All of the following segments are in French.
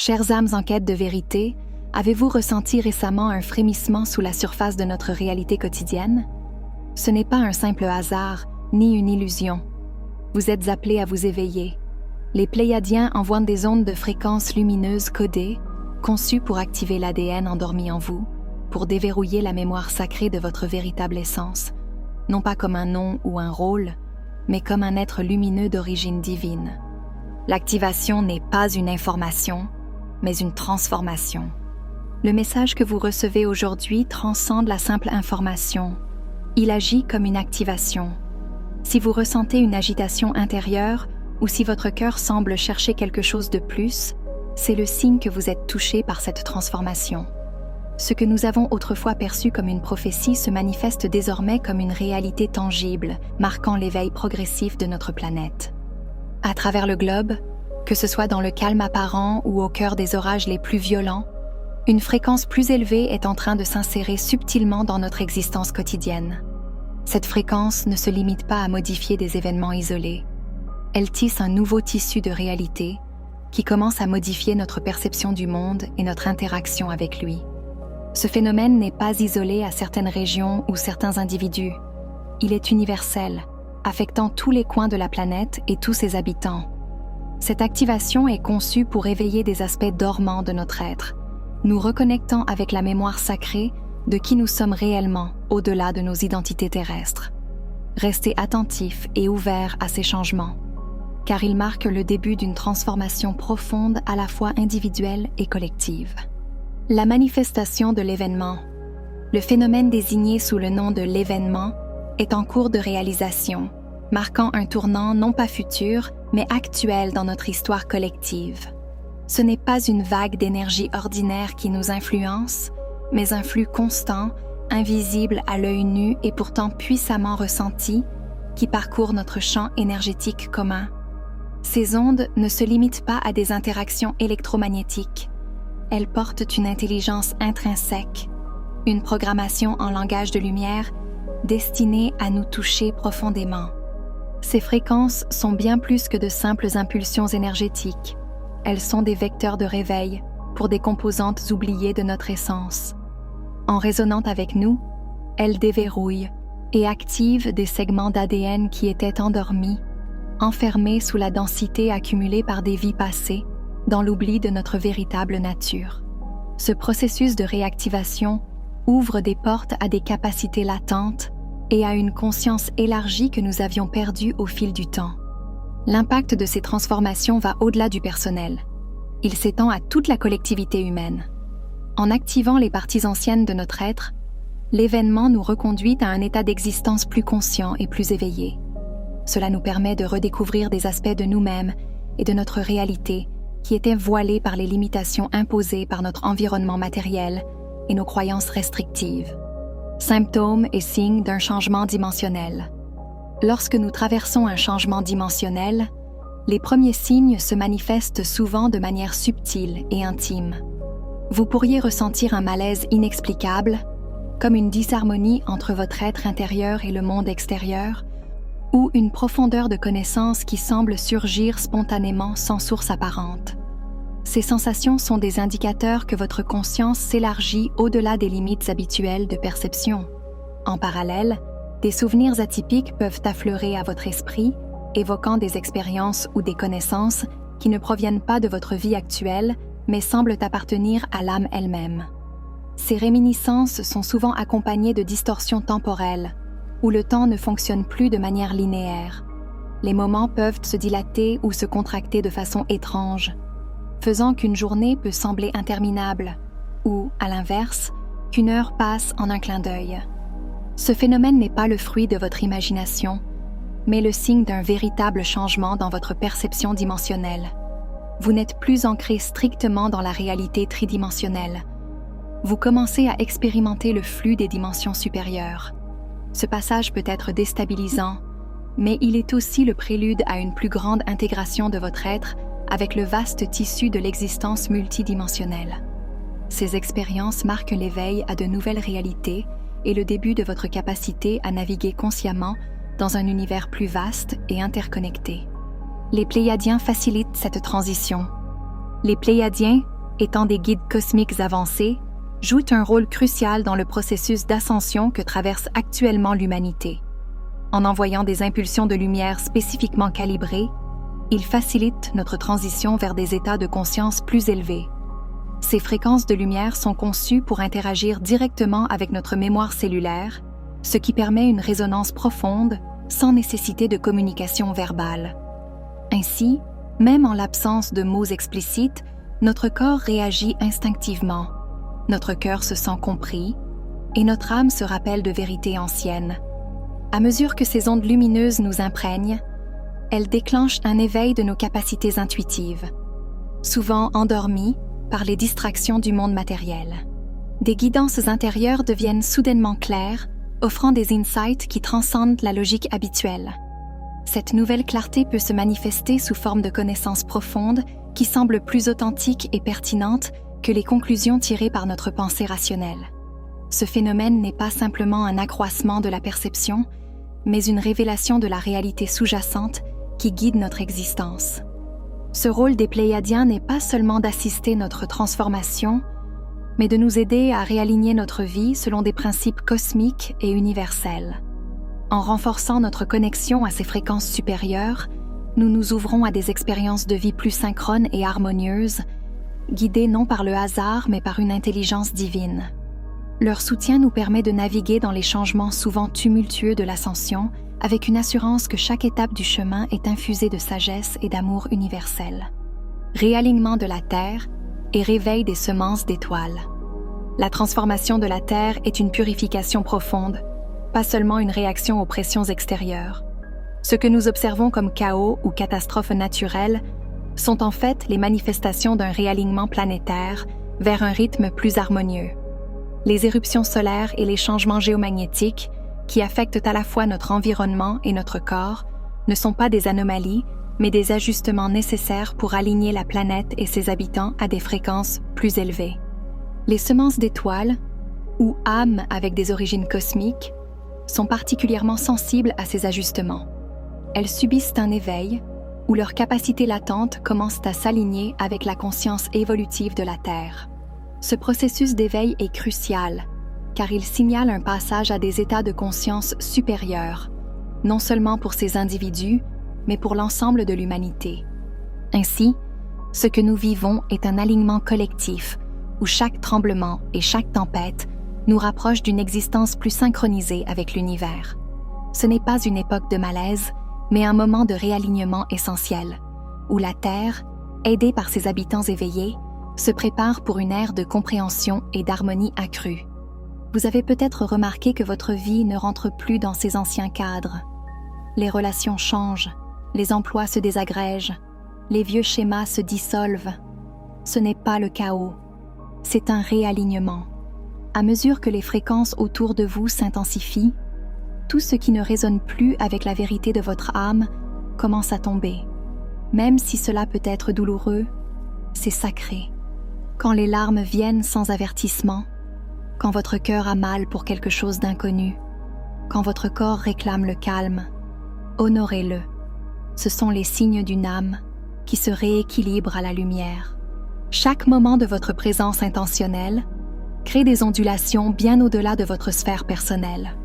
Chères âmes en quête de vérité, avez-vous ressenti récemment un frémissement sous la surface de notre réalité quotidienne? Ce n'est pas un simple hasard, ni une illusion. Vous êtes appelés à vous éveiller. Les Pléiadiens envoient des ondes de fréquences lumineuses codées, conçues pour activer l'ADN endormi en vous, pour déverrouiller la mémoire sacrée de votre véritable essence, non pas comme un nom ou un rôle, mais comme un être lumineux d'origine divine. L'activation n'est pas une information, mais une transformation. Le message que vous recevez aujourd'hui transcende la simple information. Il agit comme une activation. Si vous ressentez une agitation intérieure ou si votre cœur semble chercher quelque chose de plus, c'est le signe que vous êtes touché par cette transformation. Ce que nous avons autrefois perçu comme une prophétie se manifeste désormais comme une réalité tangible, marquant l'éveil progressif de notre planète. À travers le globe, que ce soit dans le calme apparent ou au cœur des orages les plus violents, une fréquence plus élevée est en train de s'insérer subtilement dans notre existence quotidienne. Cette fréquence ne se limite pas à modifier des événements isolés. Elle tisse un nouveau tissu de réalité qui commence à modifier notre perception du monde et notre interaction avec lui. Ce phénomène n'est pas isolé à certaines régions ou certains individus. Il est universel, affectant tous les coins de la planète et tous ses habitants. Cette activation est conçue pour éveiller des aspects dormants de notre être, nous reconnectant avec la mémoire sacrée de qui nous sommes réellement au-delà de nos identités terrestres. Restez attentifs et ouverts à ces changements, car ils marquent le début d'une transformation profonde à la fois individuelle et collective. La manifestation de l'événement. Le phénomène désigné sous le nom de l'événement est en cours de réalisation, marquant un tournant non pas futur, mais actuel dans notre histoire collective. Ce n'est pas une vague d'énergie ordinaire qui nous influence, mais un flux constant, invisible à l'œil nu et pourtant puissamment ressenti, qui parcourt notre champ énergétique commun. Ces ondes ne se limitent pas à des interactions électromagnétiques. Elles portent une intelligence intrinsèque, une programmation en langage de lumière destinée à nous toucher profondément. Ces fréquences sont bien plus que de simples impulsions énergétiques. Elles sont des vecteurs de réveil pour des composantes oubliées de notre essence. En résonnant avec nous, elles déverrouillent et activent des segments d'ADN qui étaient endormis, enfermés sous la densité accumulée par des vies passées, dans l'oubli de notre véritable nature. Ce processus de réactivation ouvre des portes à des capacités latentes et à une conscience élargie que nous avions perdue au fil du temps. L'impact de ces transformations va au-delà du personnel. Il s'étend à toute la collectivité humaine. En activant les parties anciennes de notre être, l'événement nous reconduit à un état d'existence plus conscient et plus éveillé. Cela nous permet de redécouvrir des aspects de nous-mêmes et de notre réalité qui étaient voilés par les limitations imposées par notre environnement matériel et nos croyances restrictives. Symptômes et signes d'un changement dimensionnel. Lorsque nous traversons un changement dimensionnel, les premiers signes se manifestent souvent de manière subtile et intime. Vous pourriez ressentir un malaise inexplicable, comme une disharmonie entre votre être intérieur et le monde extérieur, ou une profondeur de connaissance qui semble surgir spontanément sans source apparente. Ces sensations sont des indicateurs que votre conscience s'élargit au-delà des limites habituelles de perception. En parallèle, des souvenirs atypiques peuvent affleurer à votre esprit, évoquant des expériences ou des connaissances qui ne proviennent pas de votre vie actuelle, mais semblent appartenir à l'âme elle-même. Ces réminiscences sont souvent accompagnées de distorsions temporelles, où le temps ne fonctionne plus de manière linéaire. Les moments peuvent se dilater ou se contracter de façon étrange, faisant qu'une journée peut sembler interminable, ou, à l'inverse, qu'une heure passe en un clin d'œil. Ce phénomène n'est pas le fruit de votre imagination, mais le signe d'un véritable changement dans votre perception dimensionnelle. Vous n'êtes plus ancré strictement dans la réalité tridimensionnelle. Vous commencez à expérimenter le flux des dimensions supérieures. Ce passage peut être déstabilisant, mais il est aussi le prélude à une plus grande intégration de votre être avec le vaste tissu de l'existence multidimensionnelle. Ces expériences marquent l'éveil à de nouvelles réalités et le début de votre capacité à naviguer consciemment dans un univers plus vaste et interconnecté. Les Pléiadiens facilitent cette transition. Les Pléiadiens, étant des guides cosmiques avancés, jouent un rôle crucial dans le processus d'ascension que traverse actuellement l'humanité. En envoyant des impulsions de lumière spécifiquement calibrées, ils facilitent notre transition vers des états de conscience plus élevés. Ces fréquences de lumière sont conçues pour interagir directement avec notre mémoire cellulaire, ce qui permet une résonance profonde sans nécessité de communication verbale. Ainsi, même en l'absence de mots explicites, notre corps réagit instinctivement, notre cœur se sent compris et notre âme se rappelle de vérités anciennes. À mesure que ces ondes lumineuses nous imprègnent, elles déclenchent un éveil de nos capacités intuitives, souvent endormies par les distractions du monde matériel. Des guidances intérieures deviennent soudainement claires, offrant des insights qui transcendent la logique habituelle. Cette nouvelle clarté peut se manifester sous forme de connaissances profondes qui semblent plus authentiques et pertinentes que les conclusions tirées par notre pensée rationnelle. Ce phénomène n'est pas simplement un accroissement de la perception, mais une révélation de la réalité sous-jacente qui guide notre existence. Ce rôle des Pléiadiens n'est pas seulement d'assister notre transformation, mais de nous aider à réaligner notre vie selon des principes cosmiques et universels. En renforçant notre connexion à ces fréquences supérieures, nous nous ouvrons à des expériences de vie plus synchrones et harmonieuses, guidées non par le hasard mais par une intelligence divine. Leur soutien nous permet de naviguer dans les changements souvent tumultueux de l'ascension avec une assurance que chaque étape du chemin est infusée de sagesse et d'amour universel. Réalignement de la Terre et réveil des semences d'étoiles. La transformation de la Terre est une purification profonde, pas seulement une réaction aux pressions extérieures. Ce que nous observons comme chaos ou catastrophes naturelles sont en fait les manifestations d'un réalignement planétaire vers un rythme plus harmonieux. Les éruptions solaires et les changements géomagnétiques, qui affectent à la fois notre environnement et notre corps, ne sont pas des anomalies, mais des ajustements nécessaires pour aligner la planète et ses habitants à des fréquences plus élevées. Les semences d'étoiles, ou âmes avec des origines cosmiques, sont particulièrement sensibles à ces ajustements. Elles subissent un éveil où leurs capacités latentes commencent à s'aligner avec la conscience évolutive de la Terre. Ce processus d'éveil est crucial, car il signale un passage à des états de conscience supérieurs, non seulement pour ces individus, mais pour l'ensemble de l'humanité. Ainsi, ce que nous vivons est un alignement collectif, où chaque tremblement et chaque tempête nous rapprochent d'une existence plus synchronisée avec l'univers. Ce n'est pas une époque de malaise, mais un moment de réalignement essentiel, où la Terre, aidée par ses habitants éveillés, se prépare pour une ère de compréhension et d'harmonie accrue. Vous avez peut-être remarqué que votre vie ne rentre plus dans ses anciens cadres. Les relations changent, les emplois se désagrègent, les vieux schémas se dissolvent. Ce n'est pas le chaos, c'est un réalignement. À mesure que les fréquences autour de vous s'intensifient, tout ce qui ne résonne plus avec la vérité de votre âme commence à tomber. Même si cela peut être douloureux, c'est sacré. Quand les larmes viennent sans avertissement, quand votre cœur a mal pour quelque chose d'inconnu, quand votre corps réclame le calme, honorez-le. Ce sont les signes d'une âme qui se rééquilibre à la lumière. Chaque moment de votre présence intentionnelle crée des ondulations bien au-delà de votre sphère personnelle.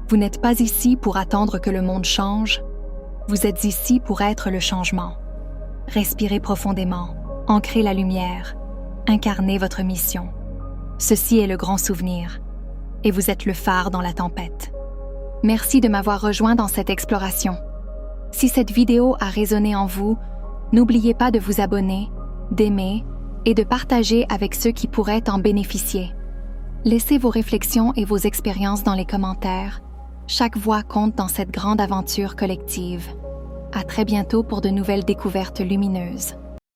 Vous n'êtes pas ici pour attendre que le monde change, vous êtes ici pour être le changement. Respirez profondément, ancrez la lumière, incarnez votre mission. Ceci est le grand souvenir, et vous êtes le phare dans la tempête. Merci de m'avoir rejoint dans cette exploration. Si cette vidéo a résonné en vous, n'oubliez pas de vous abonner, d'aimer et de partager avec ceux qui pourraient en bénéficier. Laissez vos réflexions et vos expériences dans les commentaires. Chaque voix compte dans cette grande aventure collective. À très bientôt pour de nouvelles découvertes lumineuses.